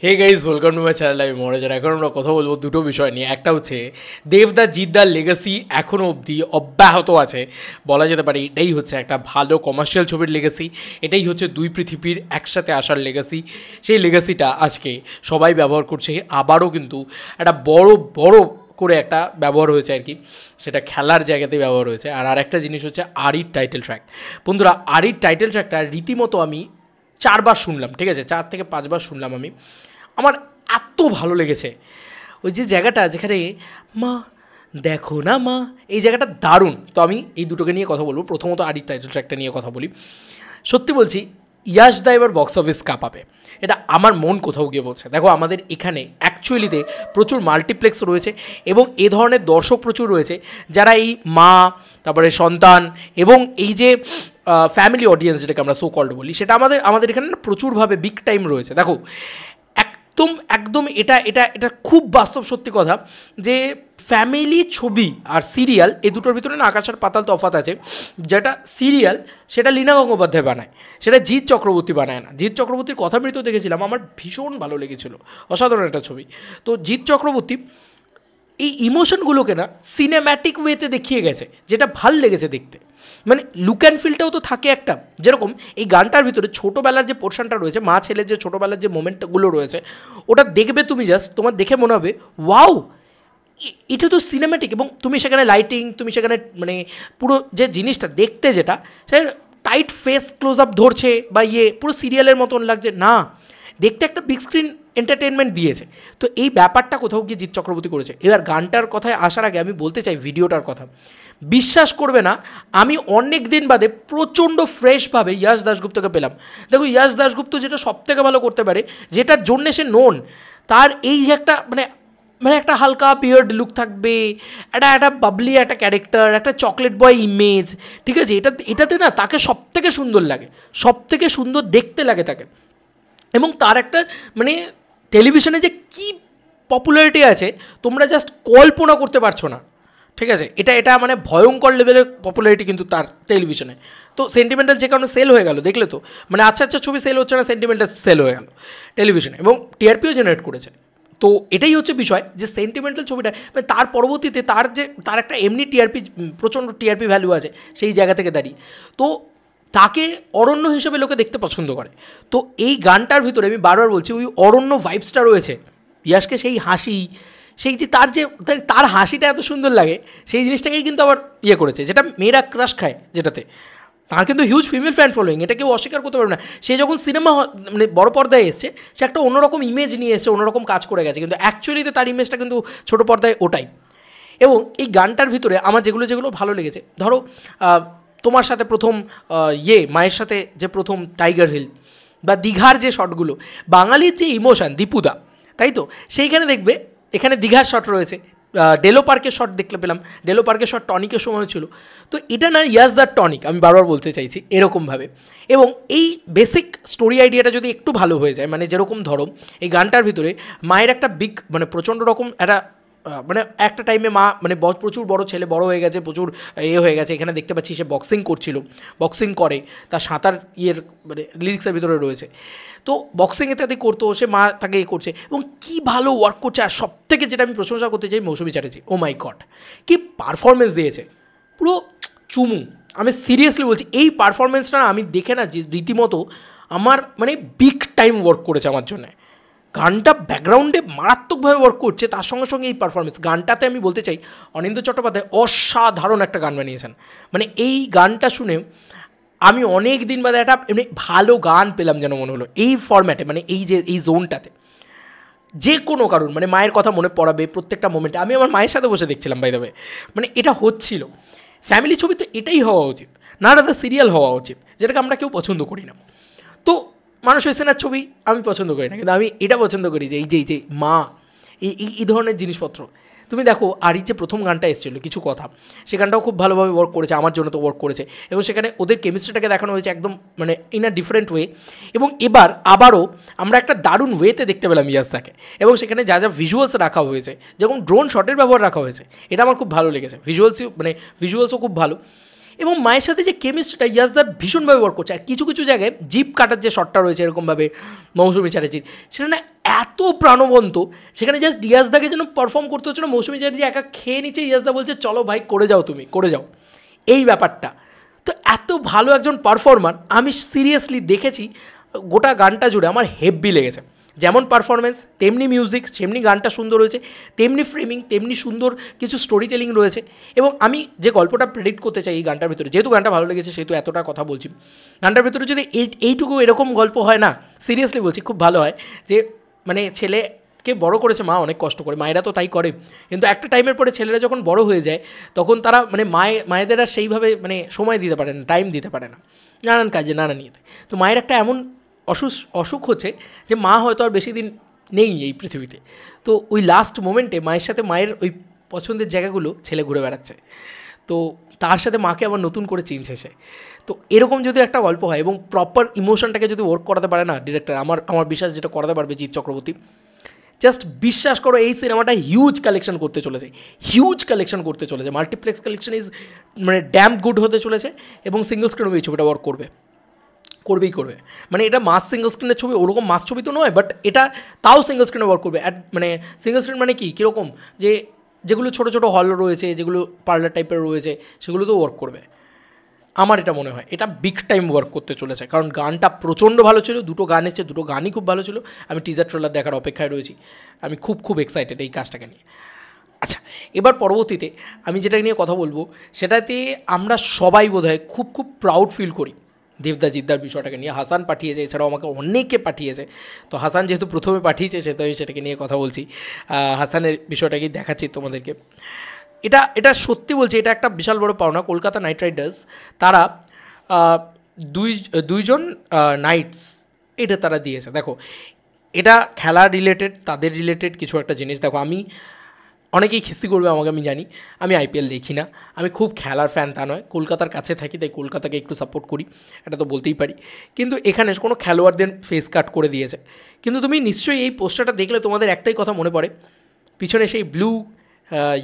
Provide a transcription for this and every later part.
Hey guys, welcome to my channel. আমি মনোজার। এখন আমরা কথা বলবো দুটো বিষয় নিয়ে। একটা হচ্ছে দেবদা জিদ্দার লেগাসি এখনও অবধি অব্যাহত আছে, বলা যেতে পারে এটাই হচ্ছে একটা ভালো কমার্শিয়াল ছবির লেগাসি। এটাই হচ্ছে দুই পৃথিবীর একসাথে আসার লেগাসি। সেই লেগাসিটা আজকে সবাই ব্যবহার করছে। আবারও কিন্তু একটা বড় বড় করে একটা ব্যবহার হয়েছে আর কি, সেটা খেলার জায়গাতে ব্যবহার হয়েছে। আর আরেকটা জিনিস হচ্ছে আরির টাইটেল ট্র্যাক। বন্ধুরা, আরির টাইটেল ট্র্যাকটা রীতিমতো আমি 4বার শুনলাম, ঠিক আছে, 4 থেকে 5বার শুনলাম আমি। আমার এত ভালো লেগেছে ওই যে জায়গাটা যেখানে মা দেখো না মা, এই জায়গাটা দারুণ। তো আমি এই দুটোকে নিয়ে কথা বলবো। প্রথমত আরির টাইটেল ট্র্যাকটা নিয়ে কথা বলি। সত্যি বলছি, ইয়াশ দা এবার বক্স অফিস কাঁপাবে, এটা আমার মন কোথাও গিয়ে বলছে। দেখো, আমাদের এখানে অ্যাকচুয়ালিতে প্রচুর মাল্টিপ্লেক্স রয়েছে এবং এ ধরনের দর্শক প্রচুর রয়েছে যারা এই মা, তারপরে সন্তান এবং এই যে ফ্যামিলি অডিয়েন্স যেটাকে আমরা সো কল্ড বলি, সেটা আমাদের এখানে প্রচুরভাবে বিগ টাইম রয়েছে। দেখো, একদম এটা এটা এটা খুব বাস্তব সত্যি কথা যে ফ্যামিলি ছবি আর সিরিয়াল এই দুটোর ভিতরে না আকাশ আর পাতাল তফাৎ আছে। যেটা সিরিয়াল সেটা লীনা গঙ্গোপাধ্যায় বানায়, সেটা জিৎ চক্রবর্তী বানায় না। জিৎ চক্রবর্তীর কথামৃত দেখেছিলাম, আমার ভীষণ ভালো লেগেছিল, অসাধারণ একটা ছবি। তো জিৎ চক্রবর্তী এই ইমোশনগুলোকে না সিনেম্যাটিক ওয়েতে দেখিয়ে গেছে, যেটা ভাল লেগেছে দেখতে। মানে লুক অ্যান্ড ফিলটাও তো থাকে একটা। যেরকম এই গানটার ভিতরে ছোটোবেলার যে পোর্শনটা রয়েছে, মা ছেলের যে ছোটোবেলার যে মোমেন্টগুলো রয়েছে, ওটা দেখবে তুমি, জাস্ট তোমার দেখে মনে হবে ওয়াও, এটা তো সিনেম্যাটিক। এবং তুমি সেখানে লাইটিং, তুমি সেখানে মানে পুরো যে জিনিসটা দেখতে, যেটা সে টাইট ফেস ক্লোজ আপ ধরছে বা পুরো সিরিয়ালের মতন লাগছে না, দেখতে একটা বিগ স্ক্রিন এন্টারটেনমেন্ট দিয়েছে। তো এই ব্যাপারটা কোথাও গিয়ে জিৎ চক্রবর্তী করেছে। এবার গানটার কথায় আসার আগে আমি বলতে চাই ভিডিওটার কথা। বিশ্বাস করবে না, আমি অনেক দিন বাদে প্রচণ্ড ফ্রেশভাবে ইয়াশ দাশগুপ্তকে পেলাম। দেখো, ইয়াশ দাশগুপ্ত যেটা সবথেকে ভালো করতে পারে, যেটার জন্যে সে নোন, তার এই যে একটা মানে মানে একটা হালকা পিয়ার্ড লুক থাকবে, একটা বাবলি একটা ক্যারেক্টার, একটা চকলেট বয় ইমেজ, ঠিক আছে, এটাতে না তাকে সবথেকে সুন্দর লাগে, সবথেকে সুন্দর দেখতে লাগে তাকে। এবং তার একটা মানে টেলিভিশনে যে কী পপুলারিটি আছে তোমরা জাস্ট কল্পনা করতে পারছো না, ঠিক আছে। এটা মানে ভয়ঙ্কর লেভেলের পপুলারিটি কিন্তু তার টেলিভিশনে। তো সেন্টিমেন্টাল যে কারণে সেল হয়ে গেল, দেখলে তো, মানে আচ্ছা ছবি সেল হচ্ছে না, সেন্টিমেন্টাল সেল হয়ে গেল টেলিভিশনে এবং টিআরপিও জেনারেট করেছে। তো এটাই হচ্ছে বিষয় যে সেন্টিমেন্টাল ছবিটা মানে তার পরবর্তীতে তার একটা এমনি টিআরপি, প্রচণ্ড টিআরপি ভ্যালু আছে সেই জায়গা থেকে দাঁড়িয়ে। তো তাকে অরণ্য হিসেবে লোকে দেখতে পছন্দ করে। তো এই গানটার ভিতরে আমি বারবার বলছি, ওই অরণ্য ভাইবসটা রয়েছে। ইয়াশকে সেই হাসি, সেই যে তার হাসিটা এত সুন্দর লাগে, সেই জিনিসটাকেই কিন্তু আবার করেছে, যেটা মেয়েরা ক্রাশ খায়, যেটাতে তার কিন্তু হিউজ ফিমেল ফ্যান ফলোয়িং, এটা কেউ অস্বীকার করতে পারবে না। সে যখন সিনেমা মানে বড় পর্দায় এসছে, সে একটা অন্যরকম ইমেজ নিয়ে এসছে, অন্যরকম কাজ করে গেছে, কিন্তু অ্যাকচুয়ালিতে তার ইমেজটা কিন্তু ছোটো পর্দায় ওটাই। এবং এই গানটার ভিতরে আমার যেগুলো ভালো লেগেছে, ধরো তোমার সাথে প্রথম মায়ের সাথে যে প্রথম টাইগার হিল বা দীঘার যে শটগুলো, বাঙালির যে ইমোশান, দীপুদা, তাই তো, সেইখানে দেখবে এখানে দীঘার শট রয়েছে, ডেলো পার্কের শট দেখতে পেলাম, ডেলো পার্কের শট টনিকের সময় ছিল। তো এটা না ইয়াস দ্য টনিক, আমি বারবার বলতে চাইছি এরকমভাবে। এবং এই বেসিক স্টোরি আইডিয়াটা যদি একটু ভালো হয়ে যায়, মানে যেরকম ধরো এই গানটার ভিতরে মায়ের একটা বিগ মানে প্রচণ্ড রকম একটা মানে একটা টাইমে মা মানে প্রচুর বড় ছেলে বড় হয়ে গেছে, প্রচুর হয়ে গেছে, এখানে দেখতে পাচ্ছি সে বক্সিং করে, তার সাঁতার মানে লিরিক্সের ভিতরে রয়েছে। তো বক্সিং ইত্যাদি করতো, সে মা তাকে করছে এবং কী ভালো ওয়ার্ক করছে। আর সবথেকে যেটা আমি প্রশংসা করতে চাই, মৌসুমী চ্যাটার্জি, ও মাই গড, কী পারফরমেন্স দিয়েছে, পুরো চুমু। আমি সিরিয়াসলি বলছি, এই পারফরমেন্সটা আমি দেখে না যে রীতিমতো আমার মানে বিগ টাইম ওয়ার্ক করেছে আমার জন্যে। গানটা ব্যাকগ্রাউন্ডে মারাত্মকভাবে ওয়ার্ক করছে, তার সঙ্গে সঙ্গে এই পারফরমেন্স। গানটাতে আমি বলতে চাই অনিন্দ্য চট্টোপাধ্যায় অসাধারণ একটা গান বানিয়েছেন। মানে এই গানটা শুনে আমি অনেক দিন বাদে একটা এমনি ভালো গান পেলাম যেন মনে হলো এই ফরম্যাটে, মানে এই জোনটাতে। যে কোনো কারণ মানে মায়ের কথা মনে পড়াবে প্রত্যেকটা মোমেন্টে। আমি আমার মায়ের সাথে বসে দেখছিলাম, বাই দ্য ওয়ে, মানে এটা হচ্ছিল। ফ্যামিলি ছবি তো এটাই হওয়া উচিত, না দাদা সিরিয়াল হওয়া উচিত, যেটাকে আমরা কেউ পছন্দ করি না। তো মানুষ হোসেনার ছবি আমি পছন্দ করি না, কিন্তু আমি এটা পছন্দ করি যে এই যে মা, এই ধরনের জিনিসপত্র। তুমি দেখো আরির যে প্রথম গানটা এসেছিলো কিছু কথা, সে গানটাও খুব ভালোভাবে ওয়ার্ক করেছে, আমার জন্য তো ওয়ার্ক করেছে। এবং সেখানে ওদের কেমিস্ট্রিটাকে দেখানো হয়েছে একদম মানে ইন আ ডিফারেন্ট ওয়ে। এবং এবার আবারও আমরা একটা দারুণ ওয়েতে দেখতে পেলাম ইয়াসদাকে। এবং সেখানে যা ভিজুয়ালস রাখা হয়েছে, যেমন ড্রোন শটের ব্যবহার রাখা হয়েছে, এটা আমার খুব ভালো লেগেছে। ভিজুয়ালসও খুব ভালো। এবং মায়ের সাথে যে কেমিস্ট্রিটা ইয়াসদা ভীষণভাবে ওয়ার্ক করছে। আর কিছু কিছু জায়গায় জিপ কাটার যে শটটা রয়েছে এরকমভাবে মৌসুমী চ্যাটার্জির, সেটা না এত প্রাণবন্ত, সেখানে জাস্ট ইয়াসদাকে যেন পারফর্ম করতে হচ্ছে না, মৌসুমী চ্যাটার্জি একা খেয়ে নিচ্ছে, ইয়াসদা বলছে চলো ভাই করে যাও, তুমি করে যাও, এই ব্যাপারটা। তো এত ভালো একজন পারফর্মার আমি সিরিয়াসলি দেখেছি গোটা গানটা জুড়ে, আমার হেভি লেগেছে। যেমন পারফরমেন্স তেমনি মিউজিক, তেমনি গানটা সুন্দর হয়েছে, তেমনি ফ্রেমিং, তেমনি সুন্দর কিছু স্টোরি টেলিং রয়েছে। এবং আমি যে গল্পটা প্রেডিক্ট করতে চাই এই গানটার ভিতরে, যেহেতু গানটা ভালো লেগেছে সেহেতু এতটা কথা বলছি, গানটার ভিতরে যদি এইটুকু এরকম গল্প হয় না, সিরিয়াসলি বলছি খুব ভালো হয়। যে মানে ছেলেকে বড় করেছে মা অনেক কষ্ট করে, মায়েরা তো তাই করে, কিন্তু একটা টাইমের পরে ছেলেরা যখন বড় হয়ে যায় তখন তারা মানে মায়েদের আর সেইভাবে মানে সময় দিতে পারে না, টাইম দিতে পারে না নানান কাজে নানান ইয়েতে। তো মায়ের একটা এমন অসুখ হচ্ছে যে মা হয়তো আর বেশি দিন নেই এই পৃথিবীতে। তো ওই লাস্ট মোমেন্টে মায়ের সাথে মায়ের ওই পছন্দের জায়গাগুলো ছেলে ঘুরে বেড়াচ্ছে, তো তার সাথে মাকে আবার নতুন করে চিনছে সে। তো এরকম যদি একটা গল্প হয় এবং প্রপার ইমোশনটাকে যদি ওয়ার্ক করাতে পারে না ডিরেক্টর, আমার বিশ্বাস যেটা করাতে পারবে জিৎ চক্রবর্তী, জাস্ট বিশ্বাস করো এই সিনেমাটা হিউজ কালেকশন করতে চলেছে, মাল্টিপ্লেক্স কালেকশন ইজ মানে ড্যাম গুড হতে চলেছে। এবং সিঙ্গল স্ক্রিনও এই ছবিটা ওয়ার্ক করবে, মানে এটা মাস সিঙ্গল স্ক্রিনের ছবি, ওরকম মাস ছবি তো নয়, বাট এটা তাও সিঙ্গল স্ক্রিনে ওয়ার্ক করবে। মানে সিঙ্গল স্ক্রিন মানে কীরকম, যে যেগুলো ছোটো ছোটো হল রয়েছে, যেগুলো পার্লার টাইপের রয়েছে, সেগুলো তো ওয়ার্ক করবে। আমার এটা মনে হয় এটা বিগ টাইম ওয়ার্ক করতে চলেছে, কারণ গানটা প্রচণ্ড ভালো ছিল, দুটো গান এসেছে, দুটো গানই খুব ভালো ছিল। আমি টিজার ট্রেলার দেখার অপেক্ষায় রয়েছি, আমি খুব এক্সাইটেড এই কাজটাকে নিয়ে। আচ্ছা, এবার পরবর্তীতে আমি যেটা নিয়ে কথা বলবো সেটাতে আমরা সবাই বোধহয় খুব প্রাউড ফিল করি দেবদা জিদ্দার বিষয়টাকে নিয়ে। হাসান পাঠিয়েছে, এছাড়াও আমাকে অনেকে পাঠিয়েছে। তো হাসান যেহেতু প্রথমে পাঠিয়েছে সেহেতু আমি সেটাকে নিয়ে কথা বলছি, হাসানের বিষয়টাকেই দেখাচ্ছি তোমাদেরকে। এটা সত্যি বলছি, এটা একটা বিশাল বড় পাওনা। কলকাতা নাইট রাইডার্স তারা দুইজন নাইটস এটা তারা দিয়েছে। দেখো এটা খেলা রিলেটেড, তাদের রিলেটেড কিছু একটা জিনিস। দেখো আমি অনেকেই খিস্তি করবে আমাকে, আমি জানি, আমি আইপিএল দেখি না, আমি খুব খেলার ফ্যান তা নয়, কলকাতার কাছে থাকি তাই কলকাতাকে একটু সাপোর্ট করি, এটা তো বলতেই পারি। কিন্তু এখানে কোনো খেলোয়াড়দের ফেস কাট করে দিয়েছে। কিন্তু তুমি নিশ্চয়ই এই পোস্টারটা দেখলে তোমাদের একটাই কথা মনে পড়ে, পিছনে সেই ব্লু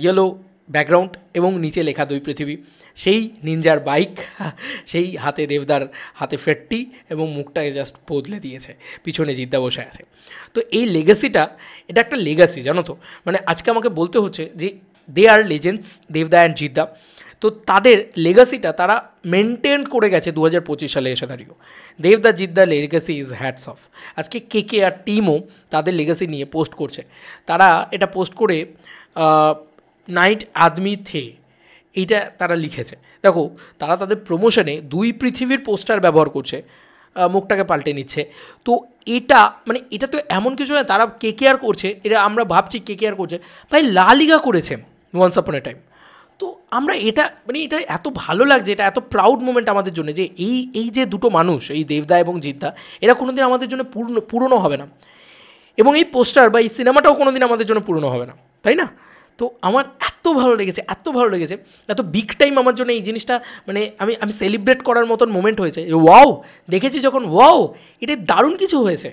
ইয়েলো ব্যাকগ্রাউন্ড এবং নিচে লেখা দুই পৃথিবী, সেই নিনজার বাইক, সেই হাতে দেবদার হাতে ফেটটি এবং মুখটাকে জাস্ট বদলে দিয়েছে, পিছনে জিদ্দা বসে আছে। তো এই লেগাসিটা, এটা একটা লেগাসি, জানো তো। মানে আজকে আমাকে বলতে হচ্ছে যে দে আর লেজেন্ডস, দেবদা অ্যান্ড জিদ্দা। তো তাদের লেগাসিটা তারা মেনটেন করে গেছে 2025 সালে এসে দাঁড়িয়েও। দেবদা Jeddah legacy is hats off. আজকে কে আর টিমও তাদের লেগাসি নিয়ে পোস্ট করছে। তারা এটা পোস্ট করে নাইট আদমি থে এইটা তারা লিখেছে। দেখো তারা তাদের প্রমোশনে দুই পৃথিবীর পোস্টার ব্যবহার করছে, মুখটাকে পাল্টে নিচ্ছে। তো এটা মানে এটা তো এমন কিছু না তারা কেকেআর করছে, এটা আমরা ভাবছি কেকেআর করছে, ভাই লা লিগা করেছে ওয়ান্স আপন এ টাইম। তো আমরা এটা মানে এটা এত ভালো লাগছে, এটা এত প্রাউড মোমেন্ট আমাদের জন্য যে এই যে দুটো মানুষ, এই দেবদা এবং জিদ্দা, এরা কোনো দিন আমাদের জন্য পুরনো হবে না, এবং এই পোস্টার বা এই সিনেমাটাও কোনো দিন আমাদের জন্য পুরনো হবে না, তাই না? তো আমার এত ভালো লেগেছে, এত বিগ টাইম আমার জন্য এই জিনিসটা, মানে আমি সেলিব্রেট করার মতন মোমেন্ট হয়েছে। ওয়াও, দেখেছি যখন ওয়াও এটা দারুণ কিছু হয়েছে।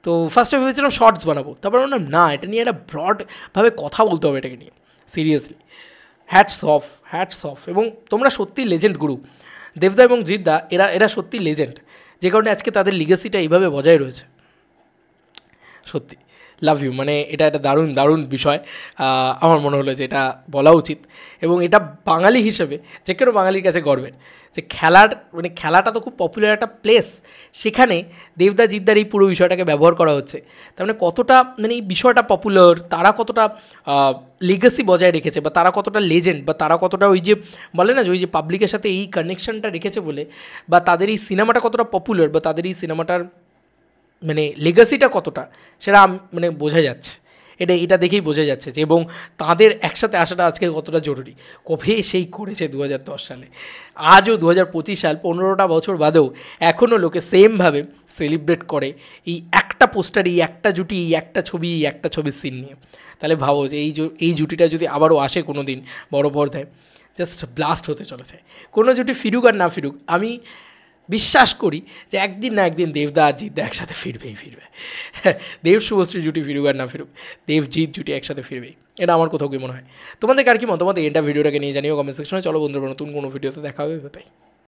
তো ফার্স্টে ভেবেছিলাম শর্টস বানাবো, তারপর বললাম না, এটা নিয়ে একটা ব্রডভাবে কথা বলতে হবে এটাকে নিয়ে, সিরিয়াসলি হ্যাটস অফ। এবং তোমরা সত্যি লেজেন্ড গুরু, দেবদা এবং জিদ্দা, এরা সত্যি লেজেন্ড, যে কারণে আজকে তাদের লিগেসিটা এইভাবে বজায় রয়েছে। সত্যি লাভ ইউ, মানে এটা একটা দারুণ বিষয়। আমার মনে হলো যে এটা বলা উচিত, এবং এটা বাঙালি হিসেবে যে কোনো বাঙালির কাছে গর্বের যে খেলাটা তো খুব পপুলার একটা প্লেস, সেখানে দেবদা জিদ্দার এই পুরো বিষয়টাকে ব্যবহার করা হচ্ছে। তার মানে কতটা মানে এই বিষয়টা পপুলার, তারা কতটা লিগেসি বজায় রেখেছে, বা তারা কতটা লেজেন্ড, বা তারা কতটা ওই যে বলে না যে ওই যে পাবলিকের সাথে এই কানেকশনটা রেখেছে বলে, বা তাদের এই সিনেমাটা কতটা পপুলার, বা তাদের এই সিনেমাটার মানে লেগাসিটা কতটা, সেটা মানে বোঝা যাচ্ছে, এটা দেখেই বোঝা যাচ্ছে যে, এবং তাদের একসাথে আসাটা আজকে কতটা জরুরি। কবে সেই করেছে 2010 সালে, আজও 2025 সাল, 15টা বছর বাদেও এখনও লোকে সেমভাবে সেলিব্রেট করে এই একটা পোস্টার, এই একটা জুটি, এই একটা ছবি, এই একটা ছবির সিন নিয়ে। তাহলে ভাবো যে এই জুটিটা যদি আবারও আসে কোনো দিন বড় পর্দায়, জাস্ট ব্লাস্ট হতে চলেছে। কোনো জুটি ফিরুক আর না ফিরুক, আমি বিশ্বাস করি যে একদিন না একদিন দেবদা আর জিদ্দা একসাথে ফিরবে। দেব শুভশ্রী জুটি ফিরুক আর না ফিরুক, দেব জিৎ জুটি একসাথে ফিরবেই, এটা আমার কোথাও কি মনে হয়। তোমাদের কার কি মতামত, এটা ভিডিওটাকে নিয়ে জানিও কমেন্ট সেকশনে। চলো বন্ধুরা, নতুন কোনো ভিডিওতে দেখা হবে, বাই।